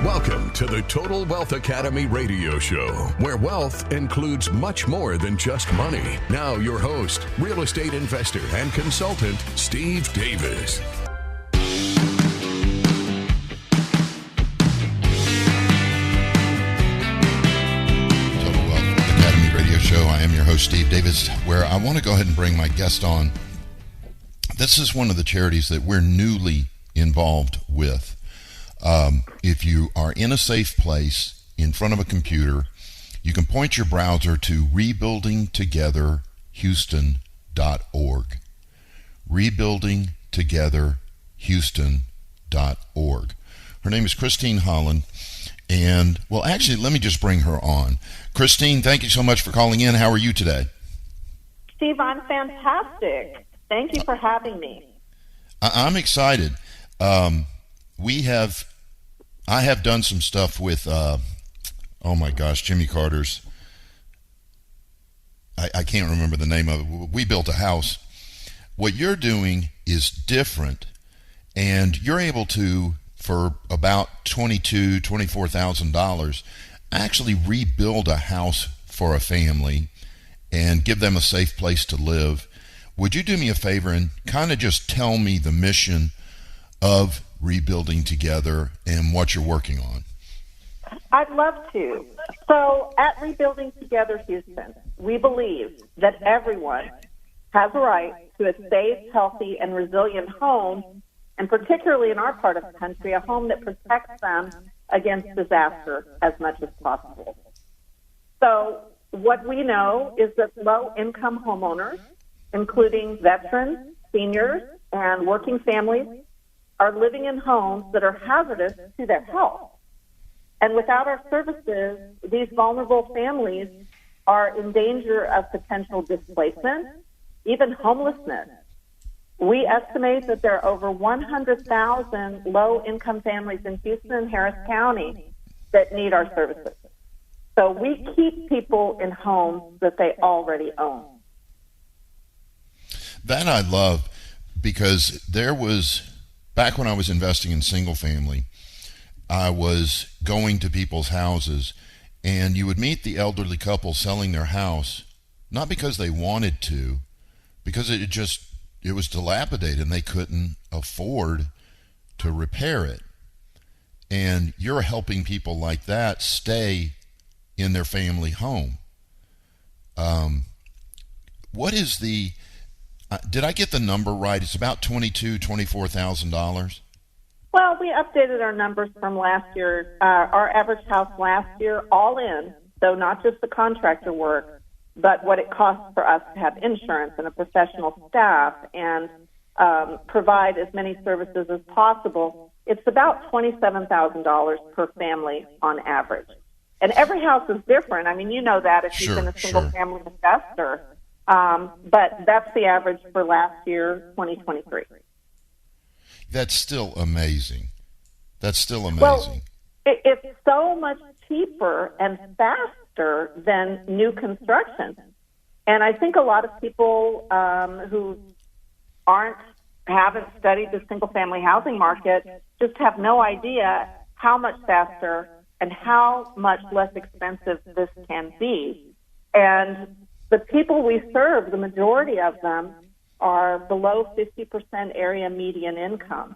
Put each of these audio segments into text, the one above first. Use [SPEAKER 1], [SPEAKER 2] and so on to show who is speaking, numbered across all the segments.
[SPEAKER 1] Welcome to the Total Wealth Academy radio show, where wealth includes much more than just money. Now your host, real estate investor and consultant, Steve Davis.
[SPEAKER 2] Total Wealth Academy radio show. I am your host, Steve Davis, where I want to go ahead and bring my guest on. This is one of the charities that we're newly involved with. If you are in a safe place in front of a computer, you can point your browser to rebuildingtogetherhouston.org. Rebuildingtogetherhouston.org. Her name is Christine Holland. And, well, actually, let me just bring her on. Christine, thank you so much for calling in. How are you today?
[SPEAKER 3] Steve, I'm fantastic. Thank you for having me.
[SPEAKER 2] I'm excited. I have done some stuff with, Jimmy Carter's, I can't remember the name of it. We built a house. What you're doing is different, and you're able to, for about $22,000, $24,000, actually rebuild a house for a family and give them a safe place to live. Would you do me a favor and kind of just tell me the mission of Rebuilding Together and what you're working on?
[SPEAKER 3] I'd love to. So at Rebuilding Together Houston, we believe that everyone has a right to a safe, healthy, and resilient home, and particularly in our part of the country, a home that protects them against disaster as much as possible. So what we know is that low-income homeowners, including veterans, seniors, and working families, are living in homes that are hazardous to their health. And without our services, these vulnerable families are in danger of potential displacement, even homelessness. We estimate that there are over 100,000 low-income families in Houston and Harris County that need our services. So we keep people in homes that they already own.
[SPEAKER 2] That I love, because there was, back when I was investing in single family, I was going to people's houses, and you would meet the elderly couple selling their house, not because they wanted to, because it was dilapidated and they couldn't afford to repair it. And you're helping people like that stay in their family home. What is the, did I get the number right? It's about $22,000, $24,000.
[SPEAKER 3] Well, we updated our numbers from last year. Our average house last year, all in, so not just the contractor work, but what it costs for us to have insurance and a professional staff and provide as many services as possible. It's about $27,000 per family on average. And every house is different. I mean, you know that if you've been a single-family investor. But that's the average for last year, 2023.
[SPEAKER 2] That's still amazing.
[SPEAKER 3] Well, it's so much cheaper and faster than new construction. And I think a lot of people who haven't studied the single-family housing market just have no idea how much faster and how much less expensive this can be. And the people we serve, the majority of them, are below 50% area median income.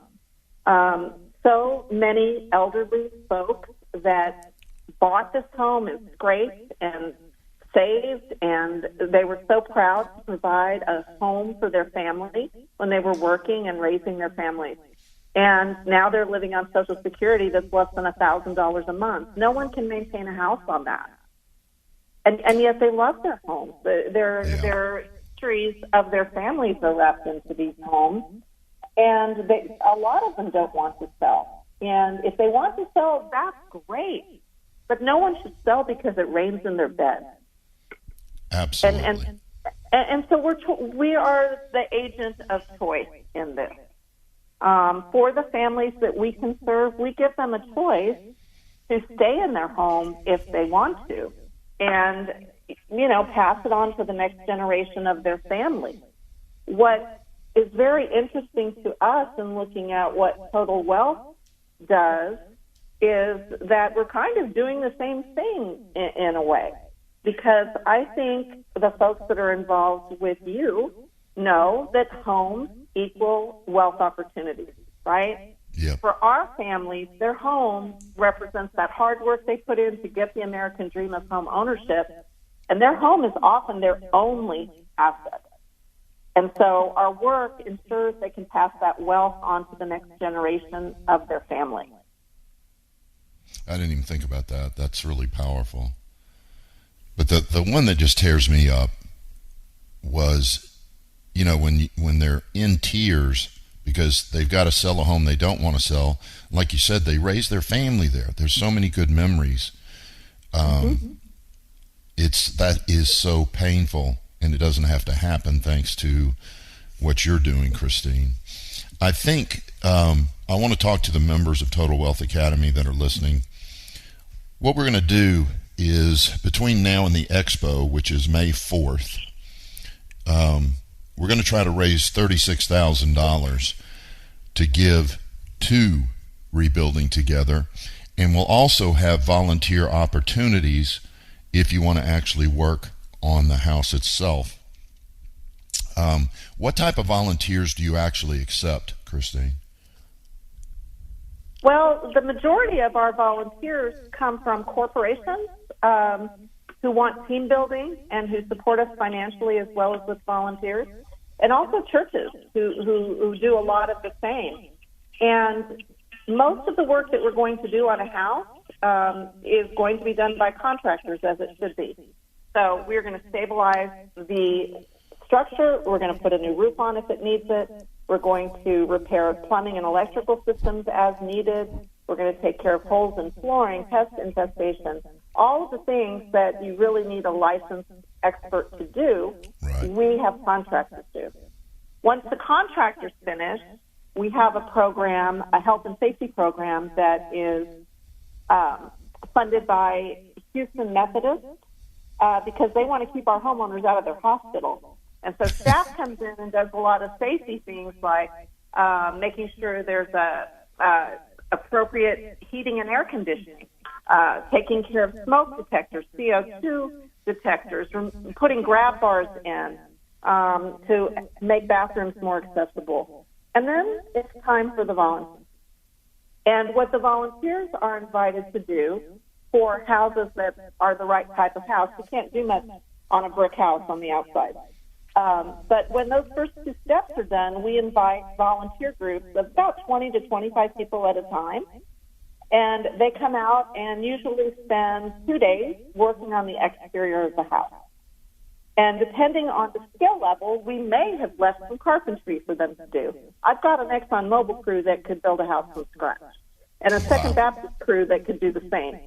[SPEAKER 3] So many elderly folks that bought this home and scraped and saved, and they were so proud to provide a home for their family when they were working and raising their families. And now they're living on Social Security that's less than $1,000 a month. No one can maintain a house on that. And yet they love their homes. Their histories of their families are wrapped into these homes. And a lot of them don't want to sell. And if they want to sell, that's great. But no one should sell because it rains in their bed.
[SPEAKER 2] Absolutely.
[SPEAKER 3] And so we are the agent of choice in this. For the families that we can serve, we give them a choice to stay in their home if they want to, and pass it on to the next generation of their family. What is very interesting to us in looking at what Total Wealth does is that we're kind of doing the same thing in a way, because I think the folks that are involved with you know that homes equal wealth opportunities, right?
[SPEAKER 2] Yep.
[SPEAKER 3] For our families, their home represents that hard work they put in to get the American dream of home ownership, and their home is often their only asset. And so our work ensures they can pass that wealth on to the next generation of their family.
[SPEAKER 2] I didn't even think about that. That's really powerful. But the one that just tears me up was, you know, when they're in tears because they've got to sell a home they don't want to sell. Like you said, they raised their family there. There's so many good memories. That is so painful, and it doesn't have to happen thanks to what you're doing, Christine. I think I want to talk to the members of Total Wealth Academy that are listening. What we're going to do is, between now and the expo, which is May 4th, we're going to try to raise $36,000 to give to Rebuilding Together, and we'll also have volunteer opportunities if you want to actually work on the house itself. What type of volunteers do you actually accept, Christine?
[SPEAKER 3] Well, the majority of our volunteers come from corporations who want team building and who support us financially as well as with volunteers, and also churches who do a lot of the same. And most of the work that we're going to do on a house is going to be done by contractors, as it should be. So we're going to stabilize the structure. We're going to put a new roof on if it needs it. We're going to repair plumbing and electrical systems as needed. We're going to take care of holes in flooring, pest infestation, all of the things that you really need a licensed expert to do.
[SPEAKER 2] Right.
[SPEAKER 3] We have contractors do. Once the contractor's finished, we have a program, a health and safety program that is funded by Houston Methodist because they want to keep our homeowners out of their hospital. And so staff comes in and does a lot of safety things like making sure there's appropriate heating and air conditioning, taking care of smoke detectors, CO2 detectors, putting grab bars in to make bathrooms more accessible. And then it's time for the volunteers. And what the volunteers are invited to do for houses that are the right type of house, we can't do much on a brick house on the outside. But when those first two steps are done, we invite volunteer groups of about 20 to 25 people at a time. And they come out and usually spend 2 days working on the exterior of the house. And depending on the skill level, we may have left some carpentry for them to do. I've got an ExxonMobil crew that could build a house from scratch, and a Second Baptist crew that could do the same.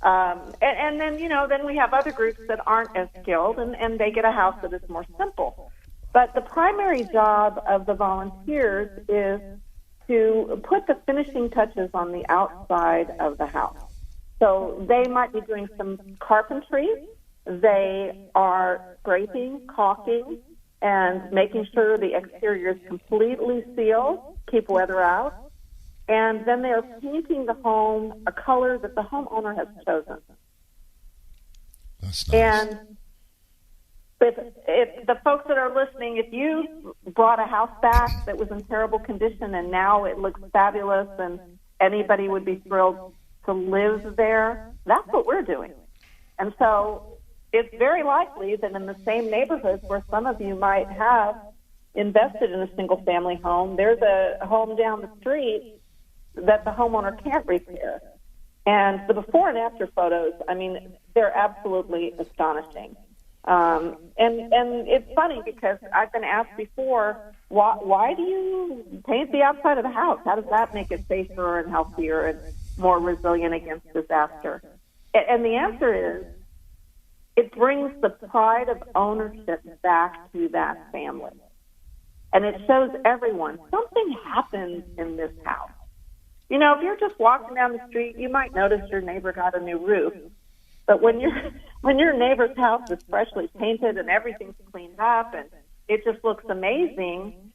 [SPEAKER 3] And then, then we have other groups that aren't as skilled, and they get a house that is more simple. But the primary job of the volunteers is to put the finishing touches on the outside of the house. So they might be doing some carpentry. They are scraping, caulking, and making sure the exterior is completely sealed, keep weather out. And then they are painting the home a color that the homeowner has chosen.
[SPEAKER 2] That's nice.
[SPEAKER 3] And if the folks that are listening, if you brought a house back that was in terrible condition and now it looks fabulous and anybody would be thrilled to live there, that's what we're doing. And so it's very likely that in the same neighborhoods where some of you might have invested in a single-family home, there's a home down the street that the homeowner can't repair. And the before and after photos, they're absolutely astonishing. And it's funny because I've been asked before, why do you paint the outside of the house? How does that make it safer and healthier and more resilient against disaster? And the answer is, it brings the pride of ownership back to that family. And it shows everyone something happens in this house. If you're just walking down the street, you might notice your neighbor got a new roof. But when your neighbor's house is freshly painted and everything's cleaned up and it just looks amazing,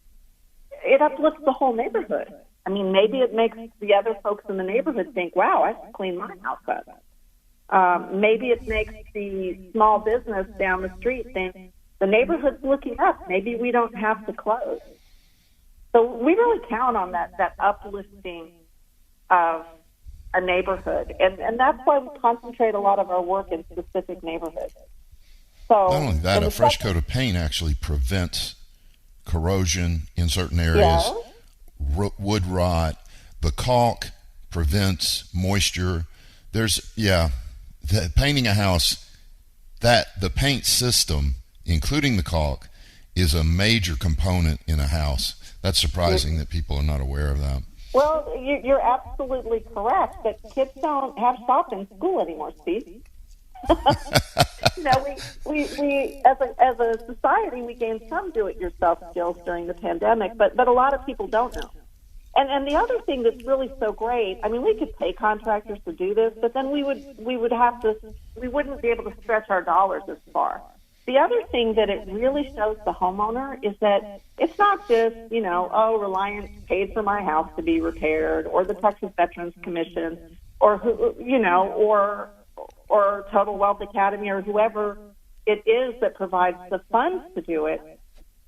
[SPEAKER 3] it uplifts the whole neighborhood. mean, maybe it makes the other folks in the neighborhood think, wow, I should clean my house up. Maybe it makes the small business down the street think, the neighborhood's looking up. Maybe we don't have to close. So we really count on that uplifting of a neighborhood. And that's why we concentrate a lot of our work in specific neighborhoods. So
[SPEAKER 2] not only that, a fresh coat of paint actually prevents corrosion in certain areas, wood rot. The caulk prevents moisture. Painting a house, the paint system, including the caulk, is a major component in a house. That's surprising that people are not aware of that.
[SPEAKER 3] Well, you're absolutely correct, but kids don't have shop in school anymore, Steve. We as a society, we gained some do-it-yourself skills during the pandemic, but a lot of people don't know. And the other thing that's really so great, I mean, we could pay contractors to do this, but then we wouldn't be able to stretch our dollars as far. The other thing that it really shows the homeowner is that it's not just, Reliance paid for my house to be repaired, or the Texas Veterans Commission, or Total Wealth Academy, or whoever it is that provides the funds to do it.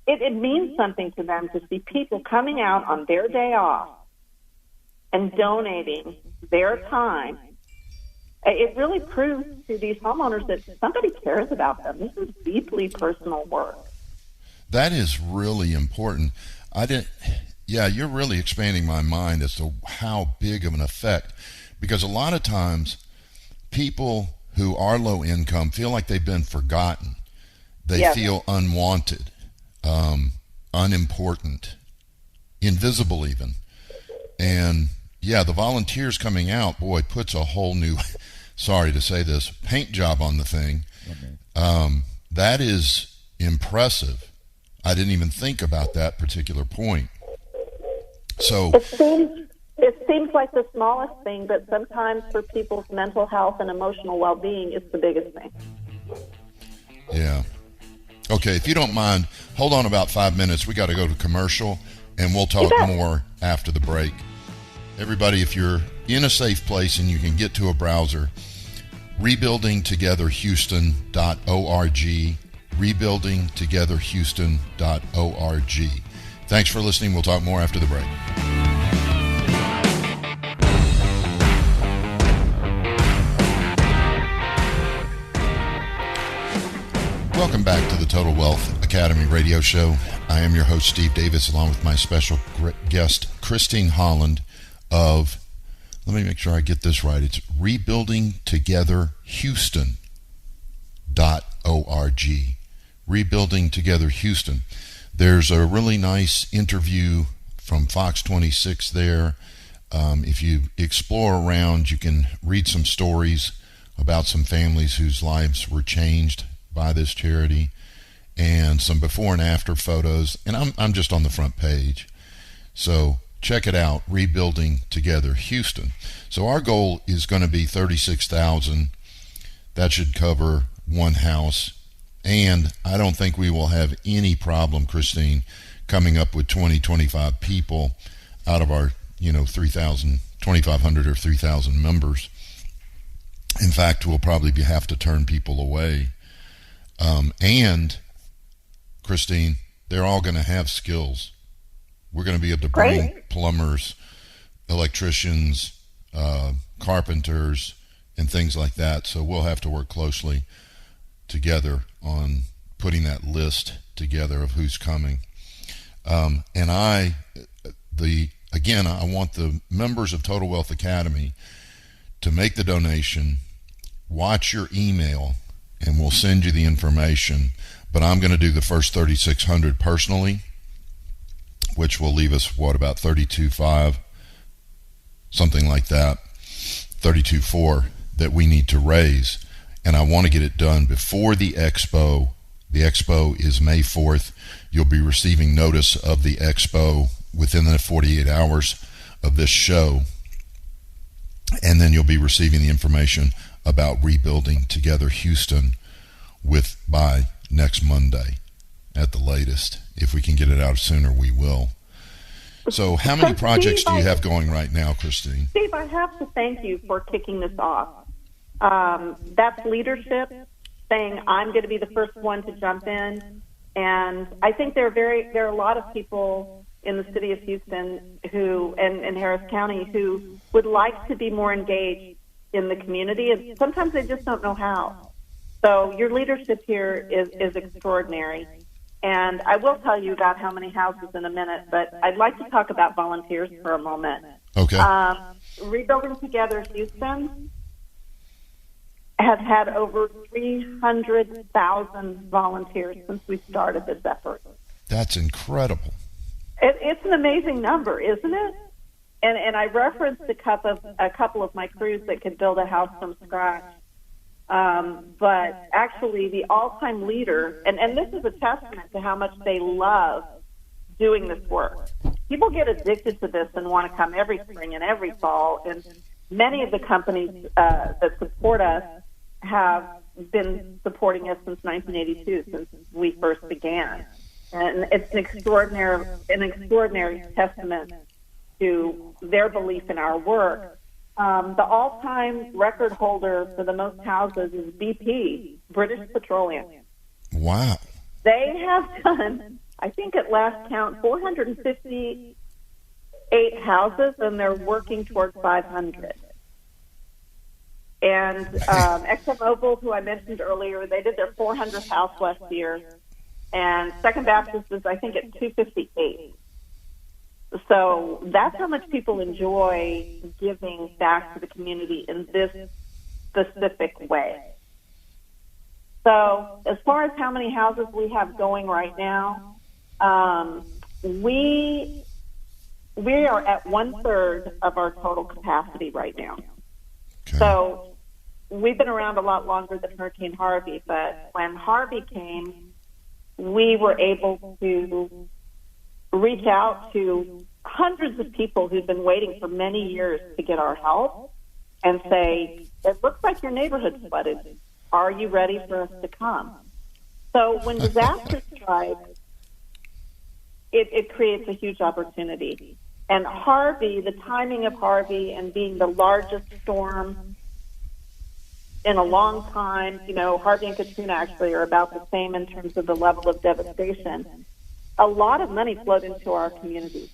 [SPEAKER 3] It means something to them to see people coming out on their day off and donating their time. It really proves to these homeowners that somebody cares about them. This is deeply personal work.
[SPEAKER 2] That is really important. You're really expanding my mind as to how big of an effect, because a lot of times people who are low income feel like they've been forgotten. They feel unwanted, unimportant, invisible even. And the volunteers coming out, boy, puts a whole new, sorry to say this, paint job on the thing. That is impressive. I didn't even think about that particular point. So
[SPEAKER 3] it seems like the smallest thing, but sometimes for people's mental health and emotional well-being, it's the biggest thing.
[SPEAKER 2] Yeah. Okay, if you don't mind, hold on about 5 minutes. We got to go to commercial, and we'll talk more after the break. Everybody, if you're in a safe place and you can get to a browser, rebuildingtogetherhouston.org, rebuildingtogetherhouston.org. Thanks for listening. We'll talk more after the break. Welcome back to the Total Wealth Academy radio show. I am your host, Steve Davis, along with my special guest, Christine Holland of, let me make sure I get this right, it's rebuildingtogetherhouston.org. Rebuilding Together Houston. There's a really nice interview from Fox 26 there. If you explore around, you can read some stories about some families whose lives were changed by this charity, and some before and after photos. And I'm just on the front page. So check it out, Rebuilding Together Houston. So our goal is going to be $36,000. That should cover one house. And I don't think we will have any problem, Christine, coming up with 25 people out of our, 2,500 or 3,000 members. In fact, we'll probably have to turn people away. And, Christine, they're all going to have skills. We're going to be able to bring plumbers, electricians, carpenters, and things like that. So we'll have to work closely together on putting that list together of who's coming. And I want the members of Total Wealth Academy to make the donation, watch your email, and we'll send you the information. But I'm going to do the first 3,600 personally, which will leave us, about 32.5, something like that, 32.4 that we need to raise. And I want to get it done before the expo. The expo is May 4th. You'll be receiving notice of the expo within the 48 hours of this show. And then you'll be receiving the information about Rebuilding Together Houston by next Monday at the latest. If we can get it out sooner, we will. So how many projects
[SPEAKER 3] Steve,
[SPEAKER 2] do you have going right now, Christine?
[SPEAKER 3] Steve, I have to thank you for kicking this off. That's leadership, saying I'm going to be the first one to jump in. And I think there are a lot of people in the city of Houston who, and Harris County, who would like to be more engaged in the community, and sometimes they just don't know how. So your leadership here is extraordinary. And I will tell you about how many houses in a minute, but I'd like to talk about volunteers for a moment.
[SPEAKER 2] Okay.
[SPEAKER 3] Rebuilding Together Houston has had over 300,000 volunteers since we started this effort.
[SPEAKER 2] That's incredible.
[SPEAKER 3] It's an amazing number, isn't it? And I referenced a couple of my crews that could build a house from scratch. But actually, the all-time leader, and this is a testament to how much they love doing this work. People get addicted to this and want to come every spring and every fall. And many of the companies that support us have been supporting us since 1982, since we first began. And it's an extraordinary testament to their belief in our work. The all-time record holder for the most houses is BP, British Petroleum.
[SPEAKER 2] Wow.
[SPEAKER 3] They have done, I think at last count, 458 houses, and they're working towards 500. And ExxonMobil, who I mentioned earlier, they did their 400th house last year. And Second Baptist is, I think, at 258. So that's how much people enjoy giving back to the community in this specific way. So as far as how many houses we have going right now, we are at 1/3 of our total capacity right now.
[SPEAKER 2] Okay.
[SPEAKER 3] So we've been around a lot longer than Hurricane Harvey, but when Harvey came, we were able to reach out to hundreds of people who've been waiting for many years to get our help and say, it looks like your neighborhood's flooded. Are you ready for us to come? So when disaster strikes, it creates a huge opportunity. And Harvey, the timing of Harvey and being the largest storm in a long time, Harvey and Katrina actually are about the same in terms of the level of devastation. A lot of money flowed into our community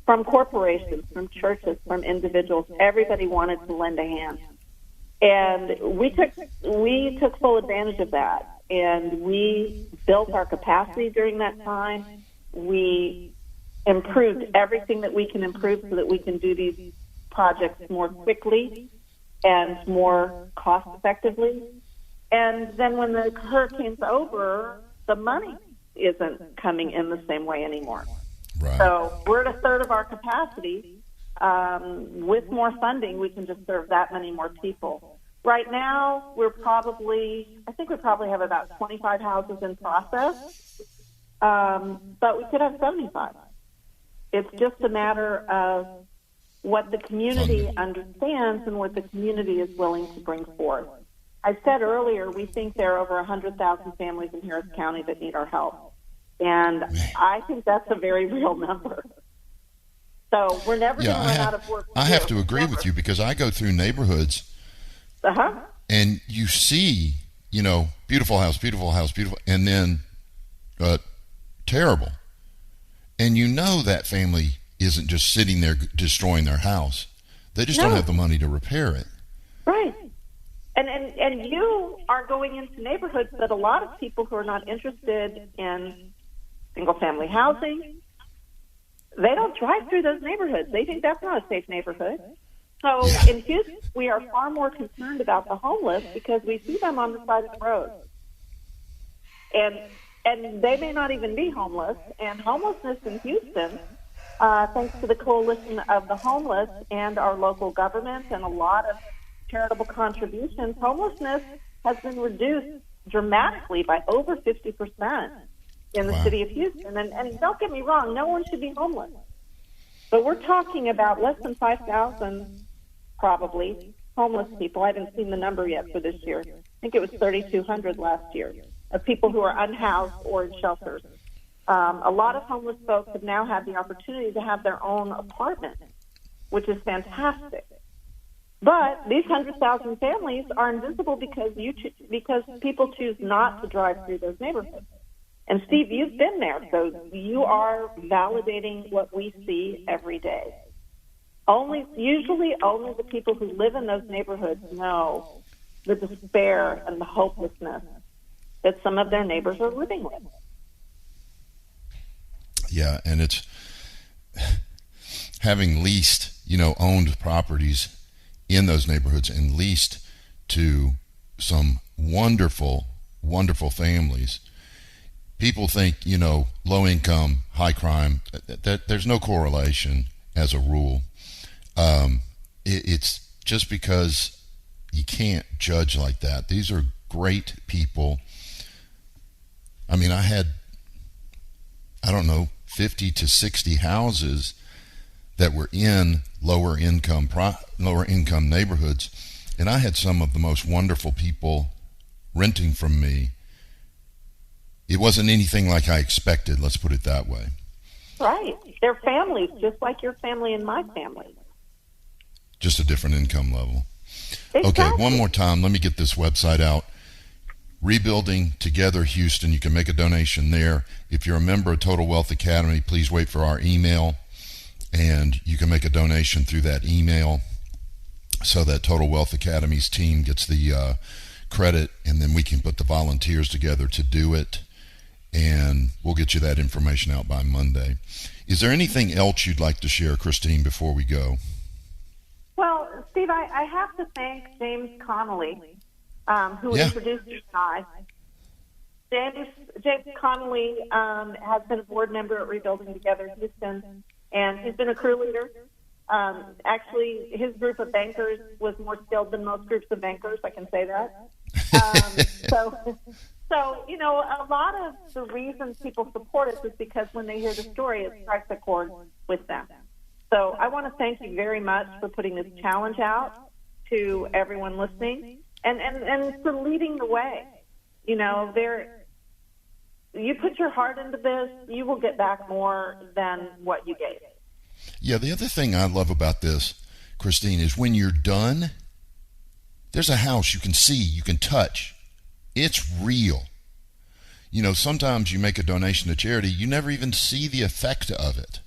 [SPEAKER 3] from corporations, from churches, from individuals. Everybody wanted to lend a hand. And we took full advantage of that. And we built our capacity during that time. We improved everything that we can improve so that we can do these projects more quickly and more cost effectively. And then when the hurricane's over, the money isn't coming in the same way anymore.
[SPEAKER 2] Right.
[SPEAKER 3] So we're at 1/3 of our capacity. With more funding, we can just serve that many more people. Right now, I think we probably have about 25 houses in process, but we could have 75. It's just a matter of what the community understands and what the community is willing to bring forth. I said earlier, we think there are over 100,000 families in Harris County that need our help. And I think that's a very real number. So we're never going to run out of work.
[SPEAKER 2] I have to agree with you because I go through neighborhoods and you see, beautiful house, and then terrible. And that family isn't just sitting there destroying their house. They just don't have the money to repair it.
[SPEAKER 3] Right. And you are going into neighborhoods that a lot of people who are not interested in single-family housing, they don't drive through those neighborhoods. They think that's not a safe neighborhood. So in Houston, we are far more concerned about the homeless because we see them on the side of the road. And they may not even be homeless. And homelessness in Houston, thanks to the Coalition of the Homeless and our local government and a lot of charitable contributions, homelessness has been reduced dramatically by over 50% in the city of Houston. And don't get me wrong, no one should be homeless. But we're talking about less than 5,000, probably, homeless people. I haven't seen the number yet for this year. I think it was 3,200 last year, of people who are unhoused or in shelters. A lot of homeless folks have now had the opportunity to have their own apartment, which is fantastic. But these 100,000 families are invisible because people choose not to drive through those neighborhoods. And Steve, you've been there, so you are validating what we see every day. Usually only the people who live in those neighborhoods know the despair and the hopelessness that some of their neighbors are living with.
[SPEAKER 2] Yeah, and it's having leased, owned properties in those neighborhoods and leased to some wonderful, wonderful families. People think, low income, high crime, that there's no correlation as a rule. It's just because you can't judge like that. These are great people. I mean, I had, 50 to 60 houses that were in lower income neighborhoods, and I had some of the most wonderful people renting from me. It wasn't anything like I expected, let's put it that way.
[SPEAKER 3] Right. They're families, just like your family and my family.
[SPEAKER 2] Just a different income level.
[SPEAKER 3] Exactly.
[SPEAKER 2] Okay, one more time, let me get this website out. Rebuilding Together Houston. You can make a donation there. If you're a member of Total Wealth Academy, please wait for our email, and you can make a donation through that email so that Total Wealth Academy's team gets the credit, and then we can put the volunteers together to do it, and we'll get you that information out by Monday. Is there anything else you'd like to share, Christine, before we go?
[SPEAKER 3] Well, Steve, I have to thank James Connolly, who introduced you and I. James Connolly has been a board member at Rebuilding Together Houston, and he's been a crew leader. Actually, his group of bankers was more skilled than most groups of bankers, I can say that. So, a lot of the reasons people support us is because when they hear the story, it strikes a chord with them. So I want to thank you very much for putting this challenge out to everyone listening and for leading the way. You put your heart into this, you will get back more than what you gave.
[SPEAKER 2] Yeah, the other thing I love about this, Christine, is when you're done, there's a house you can see, you can touch. It's real. Sometimes you make a donation to charity, you never even see the effect of it.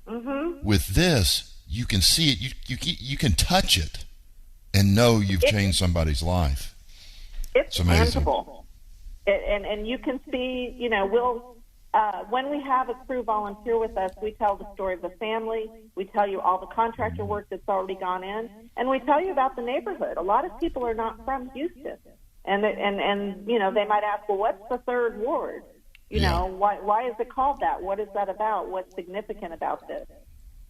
[SPEAKER 2] Mm-hmm. With this, you can see it, you can touch it and know you've changed somebody's life.
[SPEAKER 3] It's tangible. And you can see, when we have a crew volunteer with us, we tell the story of the family, we tell you all the contractor work that's already gone in, and we tell you about the neighborhood. A lot of people are not from Houston, and they might ask, well, what's the third ward? Why is it called that? What is that about? What's significant about this?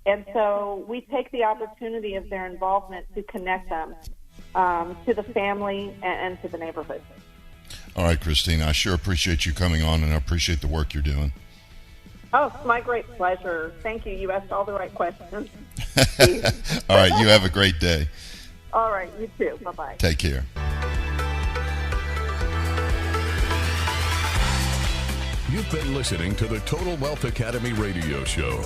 [SPEAKER 3] And so we take the opportunity of their involvement to connect them to the family and to the neighborhood.
[SPEAKER 2] All right, Christine, I sure appreciate you coming on, and I appreciate the work you're doing.
[SPEAKER 3] Oh, it's my great pleasure. Thank you. You asked all the right questions.
[SPEAKER 2] All right, you have a great day.
[SPEAKER 3] All right, you too. Bye-bye.
[SPEAKER 2] Take care.
[SPEAKER 1] You've been listening to the Total Wealth Academy radio show.